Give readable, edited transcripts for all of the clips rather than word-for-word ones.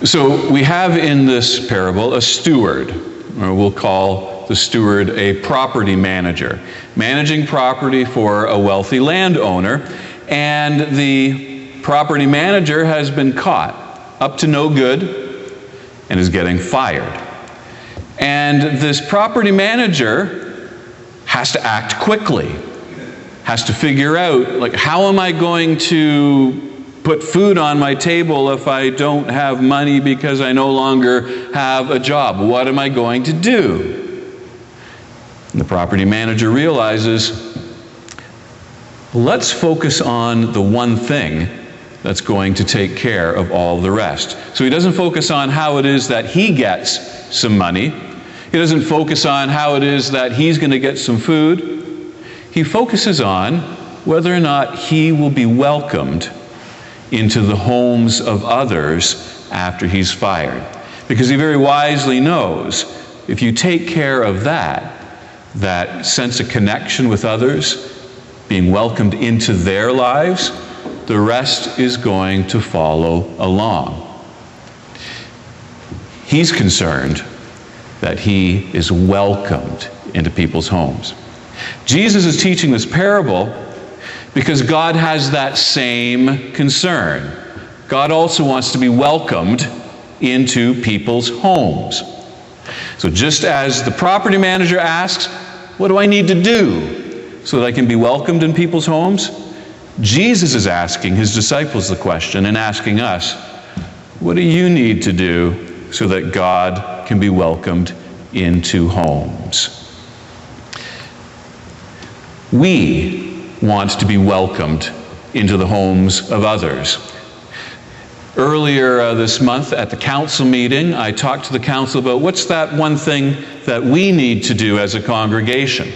So we have in this parable a steward, or we'll call the steward a property manager, managing property for a wealthy landowner, and the property manager has been caught up to no good and is getting fired. And this property manager has to act quickly, has to figure out, like, how am I going to put food on my table if I don't have money because I no longer have a job? What am I going to do? And the property manager realizes, let's focus on the one thing that's going to take care of all the rest. So he doesn't focus on how it is that he gets some money. He doesn't focus on how it is that he's going to get some food. He focuses on whether or not he will be welcomed into the homes of others after he's fired. Because he very wisely knows, if you take care of that sense of connection with others, being welcomed into their lives, the rest is going to follow along. He's concerned that he is welcomed into people's homes. Jesus is teaching this parable because God has that same concern. God also wants to be welcomed into people's homes. So just as the property manager asks, what do I need to do so that I can be welcomed in people's homes? Jesus is asking his disciples the question and asking us, what do you need to do so that God can be welcomed into homes? We want to be welcomed into the homes of others. Earlier this month at the council meeting, I talked to the council about what's that one thing that we need to do as a congregation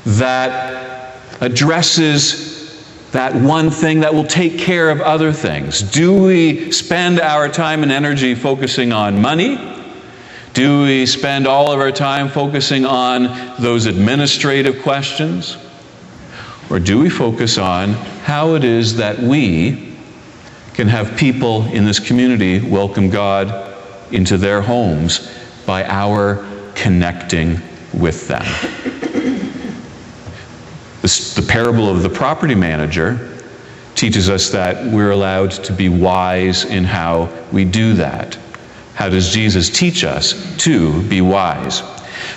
that addresses that one thing that will take care of other things. Do we spend our time and energy focusing on money? Do we spend all of our time focusing on those administrative questions? Or do we focus on how it is that we can have people in this community welcome God into their homes by our connecting with them? The parable of the property manager teaches us that we're allowed to be wise in how we do that. How does Jesus teach us to be wise?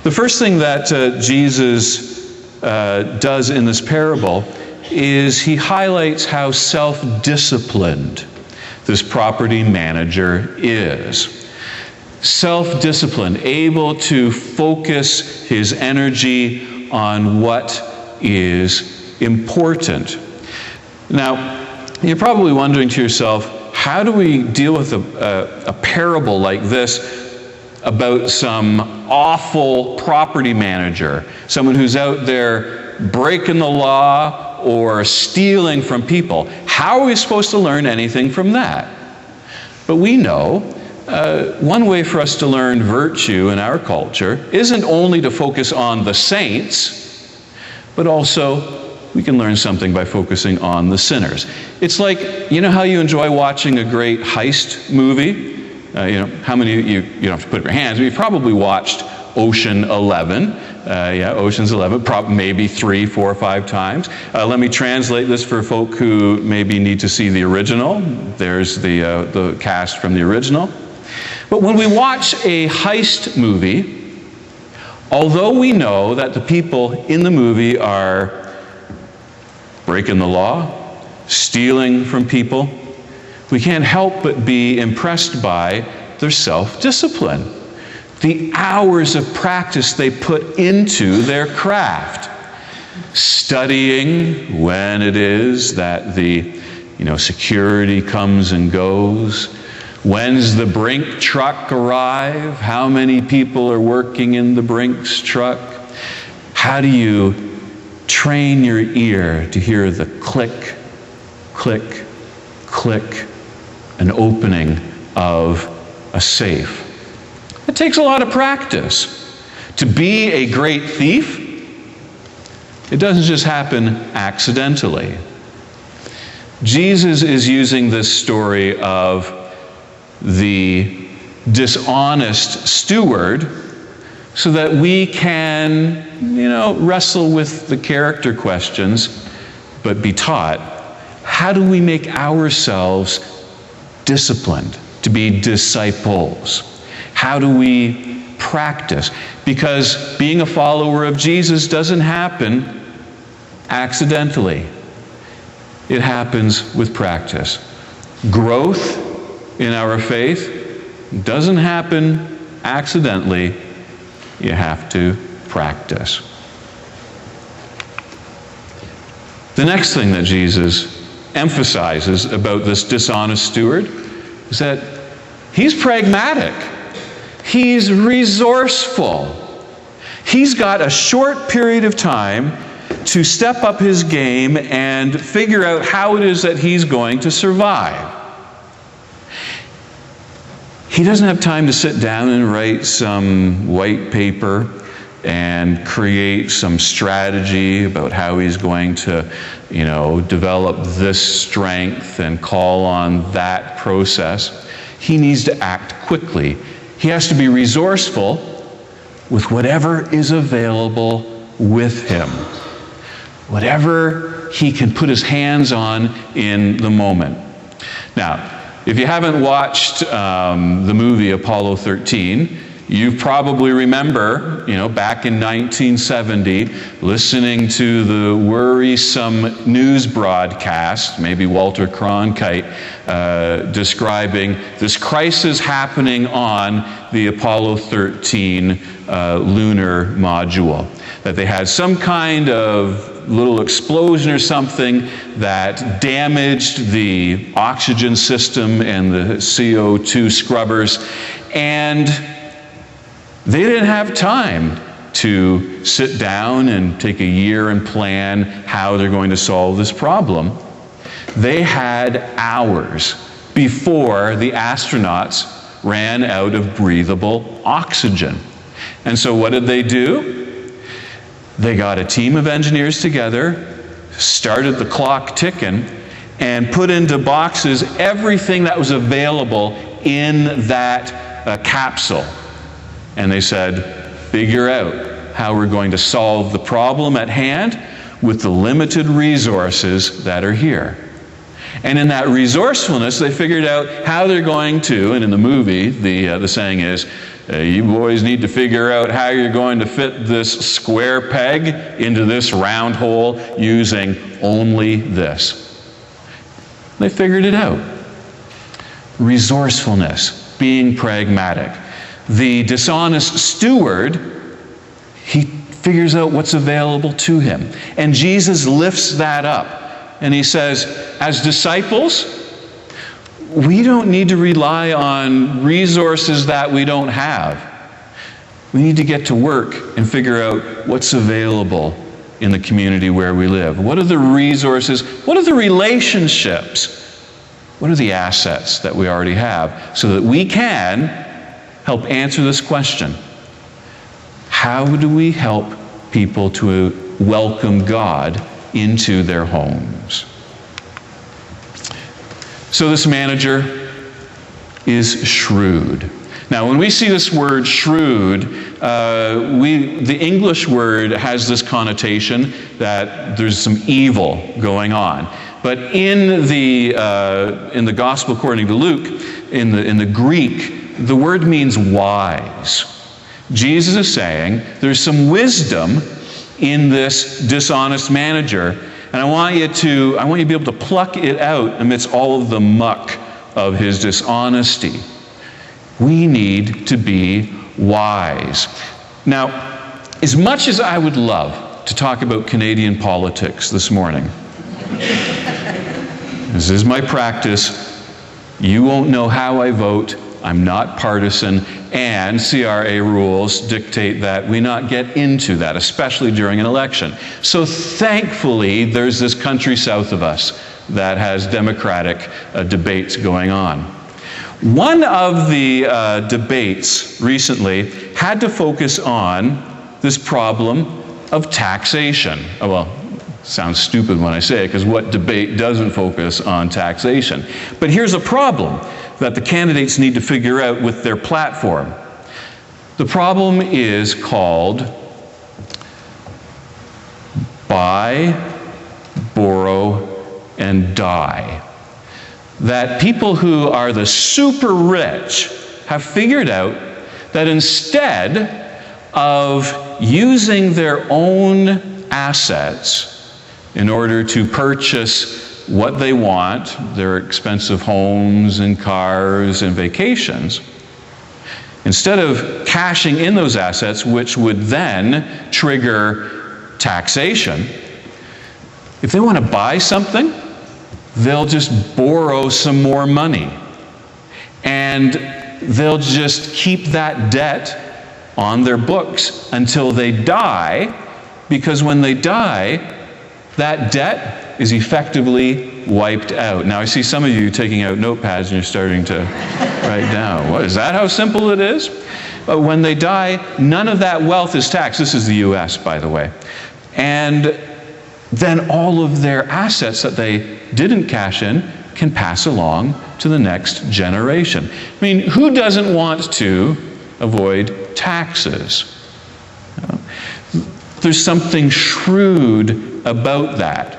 The first thing that Jesus does in this parable is he highlights how self-disciplined this property manager is. Self-disciplined, able to focus his energy on what is important. Now, you're probably wondering to yourself, how do we deal with a parable like this about some awful property manager, someone who's out there breaking the law or stealing from people? How are we supposed to learn anything from that? But we know one way for us to learn virtue in our culture isn't only to focus on the saints, but also we can learn something by focusing on the sinners. It's like, you know how you enjoy watching a great heist movie? How many of you don't have to put up your hands, but you've probably watched Ocean 11. Ocean's 11, maybe 3, 4, or 5 times. Let me translate this for folk who maybe need to see the original. There's the cast from the original. But when we watch a heist movie, although we know that the people in the movie are breaking the law, stealing from people, we can't help but be impressed by their self-discipline, the hours of practice they put into their craft, studying when it is that the security comes and goes. When's the Brink truck arrive? How many people are working in the Brink's truck? How do you train your ear to hear the click, click, click, an opening of a safe? It takes a lot of practice. To be a great thief, it doesn't just happen accidentally. Jesus is using this story of the dishonest steward, so that we can, wrestle with the character questions, but be taught, how do we make ourselves disciplined to be disciples? How do we practice? Because being a follower of Jesus doesn't happen accidentally. It happens with practice. Growth in our faith doesn't happen accidentally. You have to practice. The next thing that Jesus emphasizes about this dishonest steward is that he's pragmatic. He's resourceful. He's got a short period of time to step up his game and figure out how it is that he's going to survive. He doesn't have time to sit down and write some white paper and create some strategy about how he's going to, develop this strength and call on that process. He needs to act quickly. He has to be resourceful with whatever is available with him. Whatever he can put his hands on in the moment. Now, if you haven't watched the movie Apollo 13, you probably remember, back in 1970, listening to the worrisome news broadcast, maybe Walter Cronkite, describing this crisis happening on the Apollo 13 lunar module. That they had some kind of little explosion or something that damaged the oxygen system and the CO2 scrubbers, and they didn't have time to sit down and take a year and plan how they're going to solve this problem. They had hours before the astronauts ran out of breathable oxygen. And so what did they do? They got a team of engineers together, started the clock ticking, and put into boxes everything that was available in that capsule. And they said, figure out how we're going to solve the problem at hand with the limited resources that are here. And in that resourcefulness, they figured out how they're going to, and in the movie, the saying is, you boys need to figure out how you're going to fit this square peg into this round hole using only this. They figured it out. Resourcefulness, being pragmatic. The dishonest steward, he figures out what's available to him. And Jesus lifts that up. And he says, as disciples, we don't need to rely on resources that we don't have. We need to get to work and figure out what's available in the community where we live. What are the resources? What are the relationships? What are the assets that we already have so that we can help answer this question? How do we help people to welcome God into their homes? So this manager is shrewd. Now, when we see this word shrewd, the English word has this connotation that there's some evil going on. But in the Gospel according to Luke, in the Greek, the word means wise. Jesus is saying there's some wisdom in this dishonest manager, and I want you to be able to pluck it out amidst all of the muck of his dishonesty. We need to be wise. Now, as much as I would love to talk about Canadian politics this morning, this is my practice. You won't know how I vote. I'm not partisan, and CRA rules dictate that we not get into that, especially during an election. So thankfully, there's this country south of us that has democratic debates going on. One of the debates recently had to focus on this problem of taxation. Oh, well, sounds stupid when I say it, because what debate doesn't focus on taxation? But here's a problem. that the candidates need to figure out with their platform. The problem is called buy, borrow, and die. That people who are the super rich have figured out that instead of using their own assets in order to purchase what they want, their expensive homes and cars and vacations, instead of cashing in those assets, which would then trigger taxation, if they want to buy something, they'll just borrow some more money. And they'll just keep that debt on their books until they die, because when they die, that debt is effectively wiped out. Now, I see some of you taking out notepads and you're starting to write down. What, is that how simple it is? But when they die, none of that wealth is taxed. This is the U.S., by the way. And then all of their assets that they didn't cash in can pass along to the next generation. I mean, who doesn't want to avoid taxes? There's something shrewd about that.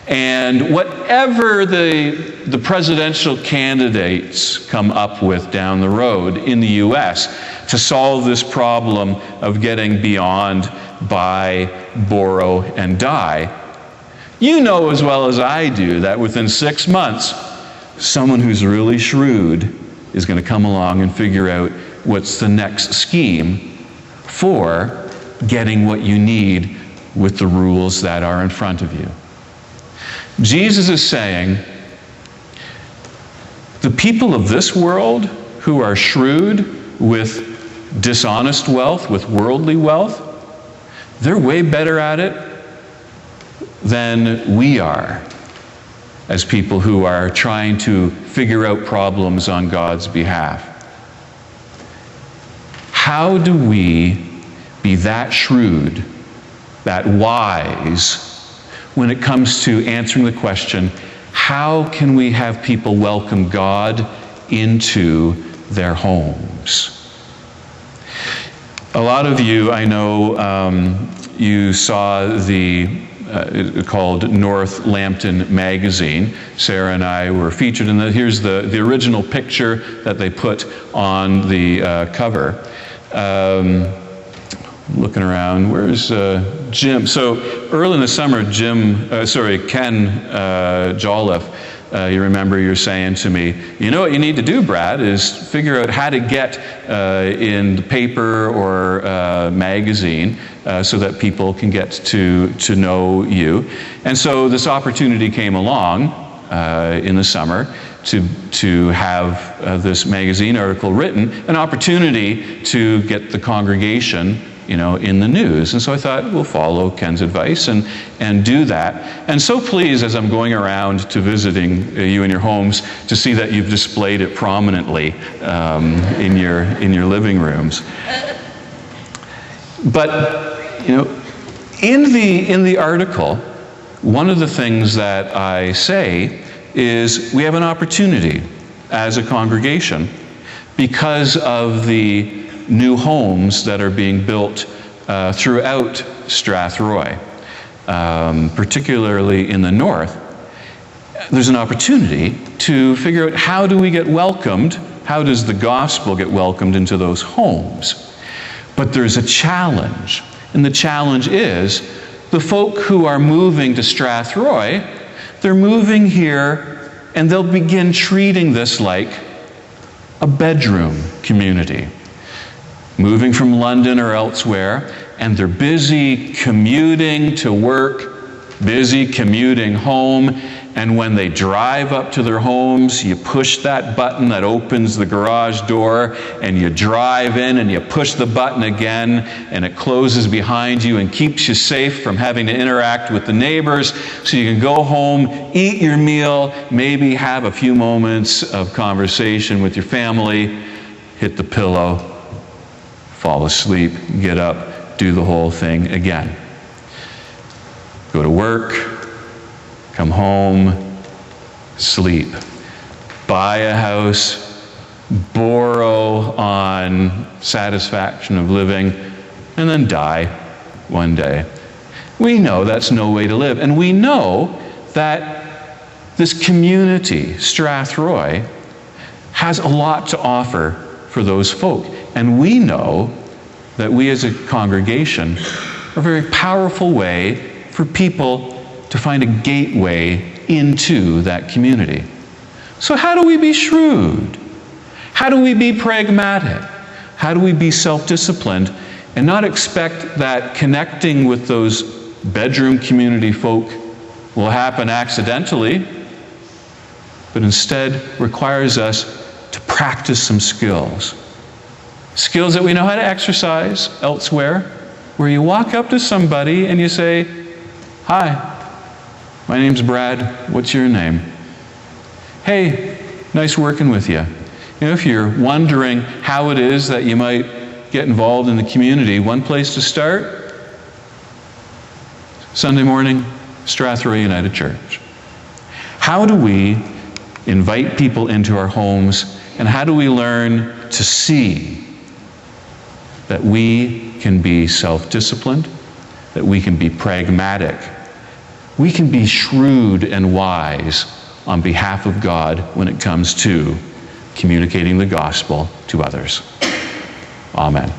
And whatever the presidential candidates come up with down the road in the U.S. to solve this problem of getting beyond buy, borrow, and die, you know as well as I do that within 6 months, someone who's really shrewd is going to come along and figure out what's the next scheme for getting what you need with the rules that are in front of you. Jesus is saying, the people of this world who are shrewd with dishonest wealth, with worldly wealth, they're way better at it than we are as people who are trying to figure out problems on God's behalf. How do we be that shrewd, that wise, when it comes to answering the question, how can we have people welcome God into their homes? A lot of you, I know, you saw the called North Lambton magazine. Sarah and I were featured in that. Here's the original picture that they put on the cover. Looking around, where's Jim? So early in the summer, Ken Jolliffe, you remember you're saying to me, you know what you need to do, Brad, is figure out how to get in the paper or magazine so that people can get to know you. And so this opportunity came along in the summer to have this magazine article written, an opportunity to get the congregation, in the news. And so I thought, we'll follow Ken's advice and do that. And so pleased as I'm going around to visiting you in your homes to see that you've displayed it prominently in your living rooms. But, in the article, one of the things that I say is we have an opportunity as a congregation because of the new homes that are being built throughout Strathroy, particularly in the north. There's an opportunity to figure out, how do we get welcomed? How does the gospel get welcomed into those homes? But there's a challenge, and the challenge is the folk who are moving to Strathroy, they're moving here and they'll begin treating this like a bedroom community. Moving from London or elsewhere, and they're busy commuting to work, busy commuting home, and when they drive up to their homes, you push that button that opens the garage door, and you drive in and you push the button again, and it closes behind you and keeps you safe from having to interact with the neighbors, so you can go home, eat your meal, maybe have a few moments of conversation with your family, hit the pillow, fall asleep, get up, do the whole thing again. Go to work, come home, sleep. Buy a house, borrow on satisfaction of living, and then die one day. We know that's no way to live. And we know that this community, Strathroy, has a lot to offer for those folk. And we know that we as a congregation are a very powerful way for people to find a gateway into that community. So how do we be shrewd? How do we be pragmatic? How do we be self-disciplined and not expect that connecting with those bedroom community folk will happen accidentally, but instead requires us to practice some skills. Skills that we know how to exercise elsewhere, where you walk up to somebody and you say, "Hi, my name's Brad. What's your name?" "Hey, nice working with you." You know, if you're wondering how it is that you might get involved in the community, one place to start, Sunday morning, Strathroy United Church. How do we invite people into our homes, and how do we learn to see that we can be self-disciplined, that we can be pragmatic, we can be shrewd and wise on behalf of God when it comes to communicating the gospel to others? Amen.